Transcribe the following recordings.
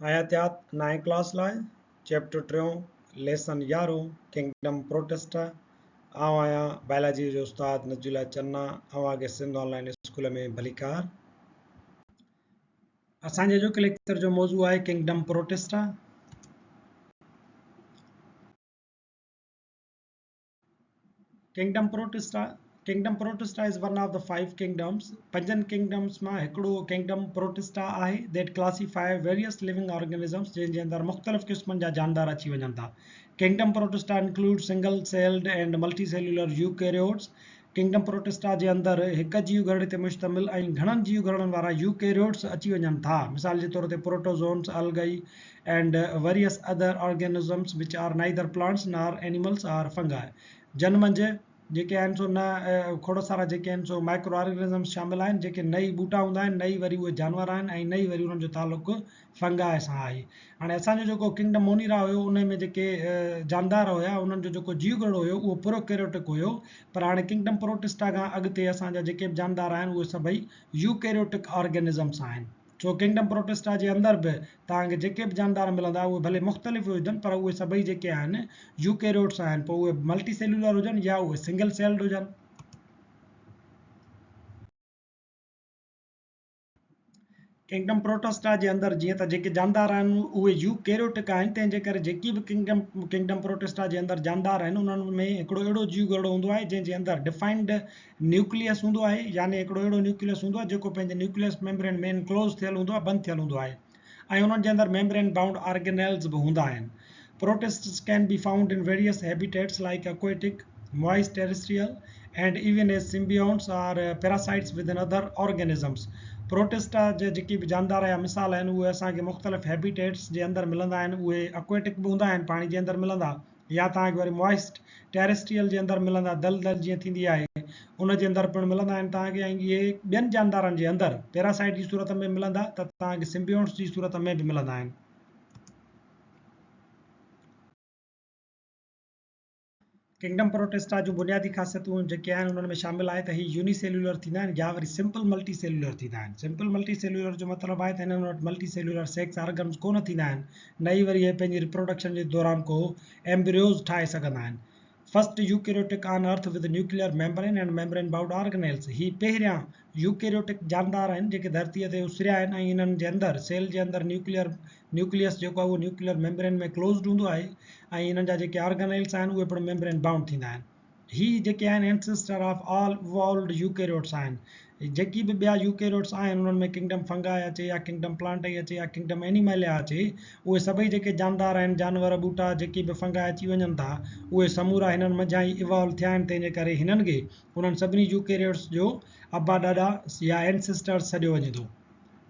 हयातियात 9 class लाइ chapter 3 lesson 11 kingdom Protista. आऊं आहियां बायोलॉजी जो उस्ताद नजूला चन्ना। अवांखे सिंध ऑनलाइन स्कूल में भलीकार। असांजे जो लेक्चर जो मौजू आहे kingdom Protista. Kingdom Protesta is one of the 5 kingdoms. पंजनि kingdoms मां हिकिड़ो Kingdom Protesta आहे that classify various living organisms जंहिंजे अंदरि मुख़्तलिफ़ क़िस्मनि जा जानदार अची वञनि था। Kingdom Protesta include single-celled and multicellular eukaryotes. Kingdom Protesta जे अंदरि हिकु जीव घड़ ते मुश्तमिल ऐं घणनि जीव घड़नि वारा यूकेरियोट्स अची वञनि था। मिसाल जे तौर ते प्रोटोज़ोन्स, algae and various other organisms which are neither plants nor animals or fungi. जन मंझि जेके आहिनि सो न खोड़ सारा जेके आहिनि सो माइक्रो ऑर्गेनिज़म्स शामिल आहिनि जेके नई बूटा हूंदा आहिनि, नई वरी उहे जानवर आहिनि ऐं नई वरी उन्हनि जो तालुक़ु फंगाए सां आहे। हाणे असांजो जेको किंगडम मोनीरा हुयो उन में जेके जानदार हुया उन्हनि जो जेको जीवगढ़ हुयो उहो प्रोकैरियोटिक हुयो। पर हाणे किंगडम प्रोटेस्टा खां अॻिते असांजा जेके बि जानदार आहिनि उहे सभई यूकेरियोटिक ऑर्गेनिज़म्स आहिनि। सो किंगडम प्रोटेस्टा जे अंदरि बि तव्हांखे जेके बि जानदार मिलंदा उहे भले मुख़्तलिफ़ हुजनि पर उहे सभई जेके आहिनि यूकेरियोट्स आहिनि, पोइ उहे मल्टी सेल्युलर हुजनि या उहे सिंगल सेल्ड हुजनि। किंगडम प्रोटेस्टा जे अंदरि जीअं त जेके जानदार आहिनि उहे यूकेरियोटिक आहिनि, तंहिंजे करे जेकी बि किंगडम प्रोटेस्टा जे अंदरि जानदार आहिनि उन्हनि में हिकिड़ो अहिड़ो जीवगढ़ हूंदो आहे जंहिंजे अंदरि डिफाइंड न्यूक्लियस हूंदो आहे, यानी हिकिड़ो अहिड़ो न्यूक्लियस हूंदो आहे जेको पंहिंजे न्यूक्लियस मेम्ब्रेन में इनक्लोज़ थियल हूंदो आहे, बंदि थियल हूंदो आहे ऐं उन्हनि जे अंदरि मेम्ब्रेन बाउंड ऑर्गेनेल्स बि हूंदा आहिनि। Protists can be found in various habitats like aquatic, moist terrestrial, and even as symbionts or parasites within other organisms. Protista जे जेकी बि जानदार या मिसाल आहिनि उहे असांखे मुख़्तलिफ़ हैबिटेट्स जे अंदरि मिलंदा आहिनि। उहे एक्वेटिक बि हूंदा आहिनि, पाणी जे अंदरि मिलंदा, या तव्हांखे वरी मॉइस्ट टेरेस्ट्रियल जे अंदरि मिलंदा, दलदल जीअं थींदी आहे उन जे अंदरि पिणु मिलंदा आहिनि तव्हांखे। ऐं इहे ॿियनि जानदारनि जे अंदरि पैरासाइट जी सूरत में मिलंदा त तव्हांखे सिम्बियोन्ट्स जी सूरत में बि मिलंदा आहिनि। किंगडम प्रोटेस्टा जूं बुनियादी ख़ासियतूं जेके आहिनि उन्हनि में शामिल आहे त हीअ यूनिसेल्युलर थींदा आहिनि या वरी सिंपल मल्टी सेल्युलर थींदा आहिनि। सिंपल मल्टी सेल्युलर जो मतिलबु आहे त हिननि वटि मल्टी सेल्युलर सेक्स ऑर्गन्स कोन थींदा आहिनि, न ई वरी इहे पंहिंजी रिप्रोडक्शन जे दौरान को एम्ब्रियोज़ ठाहे सघंदा आहिनि। First eukaryotic on earth with nuclear membrane and membrane bound organelles. ही पहिरियां यूकेरियोटिक जानदार आहिनि जेके धरतीअ ते उसिरिया आहिनि ऐं इन्हनि जे अंदरि सेल जे अंदरि न्यूक्लियस जेको आहे उहो न्यूक्लियर मेम्ब्रेन में क्लोज़ड हूंदो आहे ऐं इन्हनि जा जेके ऑर्गेनेल्स आहिनि उहे पिणु मेम्ब्रेन बाउंड थींदा आहिनि। ही जेके आहिनि ancestor of all evolved eukaryotes आहिनि। जेकी बि ॿिया यूकेरियोट्स आहिनि उन्हनि में किंगडम फंगाई अचे या किंगडम प्लांटाई अचे या किंगडम एनिमलिया अचे, उहे सभई जेके जानदार आहिनि, जानवर ॿूटा जेके बि फंगाई अची वञनि था उहे समूरा हिननि मंझां ई इवॉल्व थिया आहिनि। तंहिंजे करे हिननि खे उन्हनि सभिनी यूकेरियोट्स जो अबा ॾाॾा या एंसेस्टर्स सॾियो वञे थो।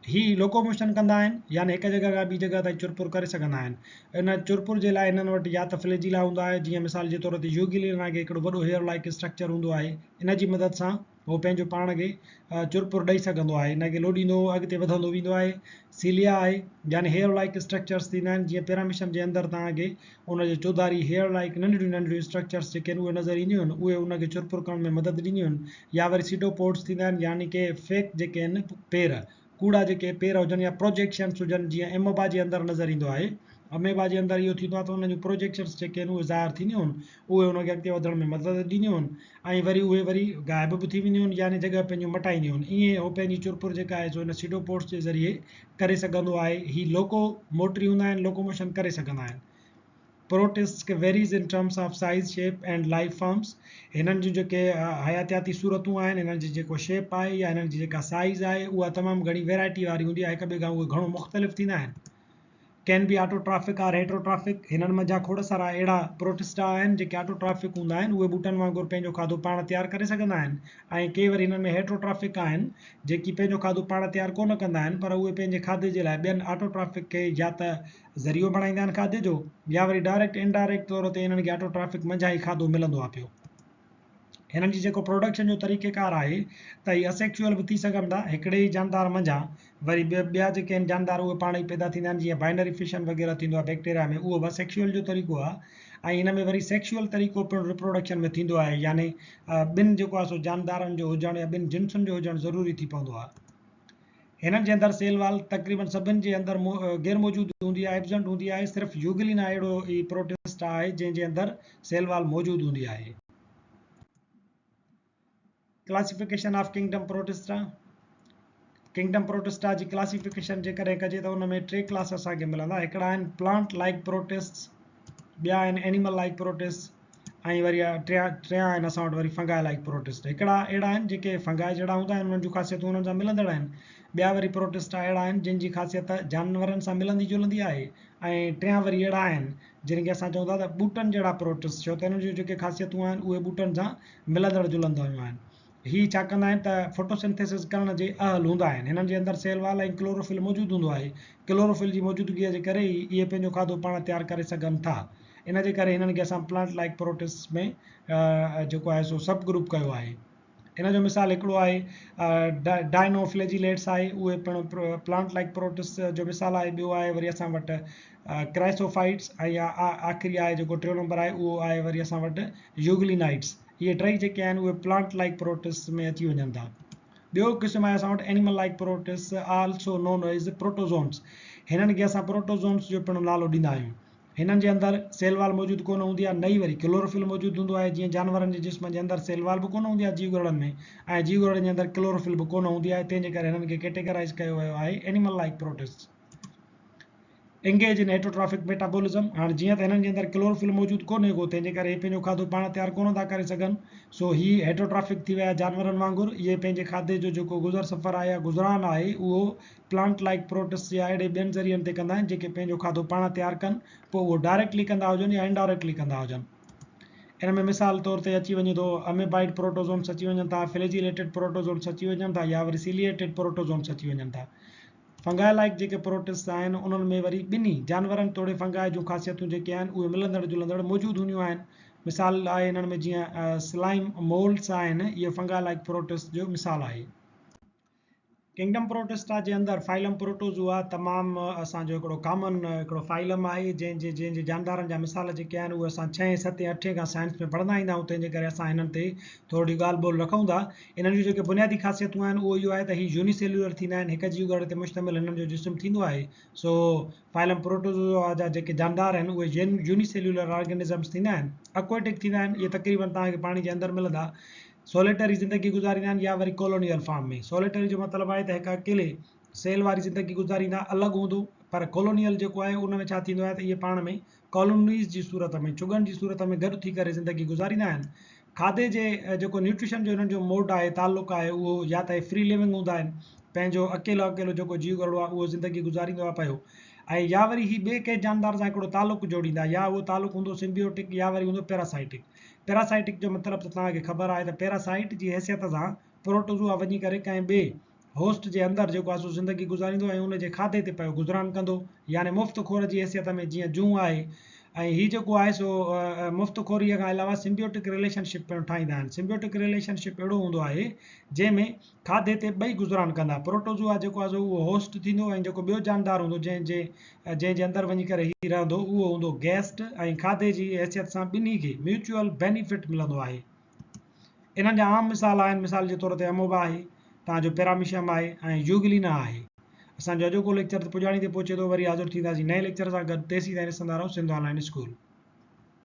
ही लोकोमोशन कंदा आहिनि, यानी हिकु जॻह खां ॿी जॻह ताईं चुरपुर करे सघंदा आहिनि। इन चुरपुर जे लाइ हिननि वटि या त फ्लैजिला हूंदा आहे, जीअं मिसाल जे तौर ते यूगिलिना खे हिकिड़ो वॾो हेयर लाइक स्ट्रक्चर हूंदो आहे, इन जी मदद सां उहो पंहिंजो पाण खे चुरपुर ॾेई सघंदो आहे, इन खे लोॾींदो अॻिते वधंदो वेंदो आहे। सीलिया आहे, यानी हेयर लाइक स्ट्रक्चर्स थींदा आहिनि, जीअं पिरामिशन जे अंदरि तव्हांखे उनजे चौधारी हेयर लाइक नंढियूं नंढियूं स्ट्रक्चर्स जेके आहिनि उहे नज़र ईंदियूं आहिनि, उहे उनखे चुरपुर करण में मदद ॾींदियूं आहिनि। या वरी सीडोपोड्स थींदा आहिनि, यानी कि फेक जेके आहिनि पेर, कूड़ा जेके पेर हुजनि या प्रोजेक्शन्स हुजनि, जीअं एमोबा जे अंदरि नज़र ईंदो आहे। अमेबा जे अंदरि इहो थींदो आहे त उन जूं प्रोजेक्शन्स जेके आहिनि उहे ज़ाहिर थींदियूं आहिनि, उहे उनखे अॻिते वधण में मदद ॾींदियूं आहिनि ऐं वरी उहे वरी गाइब बि थी वेंदियूं आहिनि, यानी जॻह पंहिंजूं मटाईंदियूं आहिनि। ईअं उहो पंहिंजी चुरपुर जेका आहे सो इन सीडोपोड्स जे ज़रिए करे सघंदो आहे। ही लोकोमोटरी हूंदा आहिनि, लोकोमोशन करे सघंदा आहिनि। Protist varies in terms of size, shape and life forms. हिननि जूं जेके हयातियाती सूरतूं आहिनि, हिननि जी जेको शेप आहे या हिननि जी जेका साइज़ आहे उहा तमामु घणी वैराइटी वारी हूंदी आहे, हिक ॿिए खां उहे घणो मुख़्तलिफ़ थींदा आहिनि। कैन बी ऑटोट्राफिक और हेट्रोट्राफिक। हिननि मंझां खोड़ सारा अहिड़ा प्रोटिस्टा आहिनि जेके ऑटोट्राफिक हूंदा आहिनि, उहे ॿूटनि वांगुरु पंहिंजो खाधो पाण तयारु करे सघंदा आहिनि, ऐं के वरी हिननि में हेट्रोट्राफिक आहिनि जेकी पंहिंजो खाधो पाण तयारु कोन कंदा आहिनि, पर उहे पंहिंजे खाधे जे लाइ ॿियनि ऑटोट्राफिक खे या त ज़रियो बणाईंदा आहिनि खाधे जो, या वरी डायरेक्ट इनडायरेक्ट तौर ते हिननि खे ऑटोट्राफिक मंझां ई खाधो मिलंदो आहे पियो। हिननि जी जेको प्रोडक्शन जो तरीक़ेकार आहे त हीअ असेक्सुअल बि थी सघनि था, हिकिड़े ई जानदार मंझां वरी ॿिया जेके आहिनि जानदार उहे पाण ई पैदा थींदा आहिनि, जीअं बाइनरी फिशन वग़ैरह थींदो आहे बैक्टीरिया में, उहो बि असेक्सुअल जो तरीक़ो आहे। ऐं हिन में वरी सेक्सुअल तरीक़ो पिणु रिप्रोडक्शन में थींदो आहे, यानी ॿिनि जेको आहे सो जानदारनि जो हुजणु या ॿिनि जिन्सुनि जो हुजणु ज़रूरी थी पवंदो आहे। हिननि जे अंदरि सेल वाल तक़रीबन सभिनि जे अंदरि गैर मौजूदु हूंदी आहे, एब्सेंट हूंदी आहे। सिर्फ़ु यूगिलिना अहिड़ो ई प्रोटिस्ट आहे जंहिंजे अंदरि सेल वाल मौजूदु हूंदी आहे। Classification of kingdom Protista. Kingdom Protista जी क्लासिफिकेशन जेकॾहिं कजे त उन में 3 क्लास असांखे मिलंदा। हिकिड़ा आहिनि प्लांट लाइक प्रोटिस्ट, ॿिया आहिनि एनिमल लाइक प्रोटिस्ट, ऐं वरी टियां आहिनि असां वटि वरी फंगाई लाइक प्रोटिस्ट। हिकिड़ा अहिड़ा आहिनि जेके फंगाई जहिड़ा हूंदा आहिनि, उन्हनि जूं ख़ासियतूं उन्हनि सां मिलंदड़ आहिनि। ॿिया वरी प्रोटिस्ट अहिड़ा आहिनि जिन जी ख़ासियत जानवरनि सां मिलंदी जुलंदी आहे। ऐं टियां वरी अहिड़ा आहिनि जिन खे असां चऊं था त ॿूटनि जहिड़ा प्रोटिस्ट, छो त हिननि जूं जेके ख़ासियतूं आहिनि उहे ॿूटनि सां मिलंदड़ जुलंदड़ियूं आहिनि। ही छा कंदा आहिनि त फोटोसिंथेसिस करण जे अहल हूंदा आहिनि। हिननि जे अंदरि सेल वाल ऐं क्लोरोफिल मौजूदु हूंदो आहे। क्लोरोफिल जी मौजूदगीअ जे करे ई इहे पंहिंजो खाधो पाण तयारु करे सघनि था। इन जे करे हिननि खे असां प्लांट लाइक प्रोटिस्ट में जेको आहे सो सब ग्रुप कयो आहे। इन जो मिसाल हिकिड़ो आहे डाइनोफ्लेजिलेट्स आहे, उहे पिणु प्लांट लाइक प्रोटिस्ट जो मिसाल आहे। ॿियो आहे वरी असां वटि क्राइसोफाइट्स, ऐं आख़िरी आहे जेको 3 नंबर आहे उहो आहे वरी असां वटि यूग्लिनाइट्स। इहे टई जेके आहिनि उहे प्लांट लाइक प्रोटिस्ट में अची वञनि था। ॿियो क़िस्म आहे असां वटि एनिमल लाइक प्रोटिस्ट, आल्सो नोन एज प्रोटोज़ोन्स। हिननि खे असां प्रोटोज़ोन्स जो पिणु नालो ॾींदा आहियूं। हिननि जे अंदरि सेल वाल मौजूदु कोन हूंदी आहे, नई वरी क्लोरोफिल मौजूदु हूंदो आहे। जीअं जानवरनि जे जिस्म जे अंदरि सेल वाल बि कोन हूंदी आहे जीवगणनि में, ऐं जीवगणनि जे अंदरि क्लोरोफिल बि कोन हूंदी आहे। तंहिंजे करे हिननि खे कैटेगराइज़ कयो वियो आहे animal like protist. Engage in heterotrophic metabolism. हाणे जीअं त हिननि जे अंदरि क्लोरोफिल मौजूदु कोन्हे को, तंहिंजे करे पंहिंजो खाधो पाण तयारु कोन था करे सघनि। सो ही हेटरोट्रॉफिक थी विया जानवरनि वांगुरु। इहे पंहिंजे खाधे जो जेको गुज़र सफ़र आहे या गुज़रान आहे उहो प्लांट लाइक प्रोटिस्ट या अहिड़े ॿियनि ज़रियनि ते कंदा आहिनि जेके पंहिंजो खाधो पाण तयारु कनि, पोइ उहो डायरेक्टली कंदा हुजनि या इनडायरेक्टली कंदा हुजनि। इन में मिसाल तौर ते अची वञे थो अमेबाइड प्रोटोज़ोन्स अची वञनि था, फ्लैजिलेटेड प्रोटोज़ोन्स अची वञनि था, या वरी सिलिएटेड प्रोटोज़ोन्स अची वञनि था। फंगाई लाइक जेके प्रोटिस्ट आहिनि उन्हनि में वरी ॿिन्ही जानवरनि तोड़े फंगाई जूं ख़ासियतूं जेके आहिनि उहे मिलंदड़ जुलंदड़ मौजूदु हूंदियूं आहिनि। मिसाल आहे हिननि में जीअं स्लाइम मोल्ड्स आहिनि, इहे फंगाई लाइक प्रोटिस्ट जो मिसाल आहे। किंगडम प्रोटिस्टा जे अंदरि फाइलम प्रोटोज़ोआ तमामु असांजो हिकिड़ो कॉमन हिकिड़ो फाइलम आहे, जंहिंजे जानदारनि जा मिसाल जेके आहिनि उहे असां 6, 7, 8 खां साइंस में पढ़ंदा ईंदा आहियूं। तंहिंजे करे असां हिननि ते थोरी ॻाल्हि ॿोल रखूं था। इन्हनि जूं जेके बुनियादी ख़ासियतूं आहिनि उहो इहो आहे त हीउ यूनिसेल्यूलर थींदा आहिनि, हिकु जीवगण ते मुश्तमिल हिननि जो जिस्म थींदो आहे। सो फाइलम प्रोटोज़ोआ जा जेके जानदार आहिनि उहे यूनिसेल्यूलर ऑर्गेनिज़म्स थींदा आहिनि, एक्वेटिक थींदा आहिनि। इहे तक़रीबन तव्हांखे पाणी जे अंदरि मिलंदा। सोलेटरी ज़िंदगी गुज़ारींदा आहिनि या वरी कॉलोनियल फार्म में। सोलेटरी जो मतिलबु आहे त हिकु अकेले सेल वारी ज़िंदगी गुज़ारींदा, अलॻि हूंदो। पर कॉलोनियल जेको आहे उन में छा थींदो आहे त इहे पाण में कॉलोनीज़ जी सूरत में, चुगनि जी सूरत में गॾु थी करे ज़िंदगी गुज़ारींदा आहिनि। खाधे जे जेको न्यूट्रिशन जो हिननि जो मोड आहे, तालुक़ु आहे, उहो या त फ्री लिविंग हूंदा आहिनि, पंहिंजो अकेलो अकेलो जेको जीवगणो आहे उहो ज़िंदगी गुज़ारींदो आहे पियो। ऐं या वरी ही ॿिए कंहिं जानदार सां हिकिड़ो तालुक़ु जोड़ींदा, या उहो तालुक़ु हूंदो सिम्बियोटिक या वरी हूंदो पैरासाइटिक। पैरासाइटिक जो मतिलबु त तव्हांखे ख़बर आहे त पैरासाइट जी हैसियत सां प्रोटोज़ोआ वञी करे कंहिं ॿिए होस्ट जे अंदरि जेको आहे सो ज़िंदगी गुज़ारींदो ऐं उन जे खाधे ते पियो गुज़रान कंदो, यानी मुफ़्तख़ोर जी हैसियत में, जीअं जूं आहे। ऐं हीउ जेको आहे सो मुफ़्तख़ोरीअ खां अलावा सिम्बियोटिक रिलेशनशिप पिणु ठाहींदा आहिनि। सिम्बियोटिक रिलेशनशिप अहिड़ो हूंदो आहे जंहिंमें खाधे ते ॿई गुज़रान कंदा। प्रोटोज़ोआ जेको आहे सो उहो होस्ट थींदो ऐं जेको ॿियो जानदार हूंदो जंहिंजे अंदरि वञी करे हीउ रहंदो उहो हूंदो गेस्ट, ऐं खाधे जी हैसियत सां ॿिन्ही खे म्यूचुअल बेनिफिट मिलंदो आहे। इन्हनि जा आम मिसाल आहिनि, मिसाल जे तौर ते अमोबा आहे, तव्हांजो पैरामीशियम आहे, ऐं यूग्लिना आहे। असांजो अॼोको लेक्चर त पुॼाणी ते पहुचे थो, वरी हाज़ुर थींदासीं नए लेक्चर सां गॾु। तेसीं ताईं ॾिसंदा रहो सिंध ऑनलाइन स्कूल।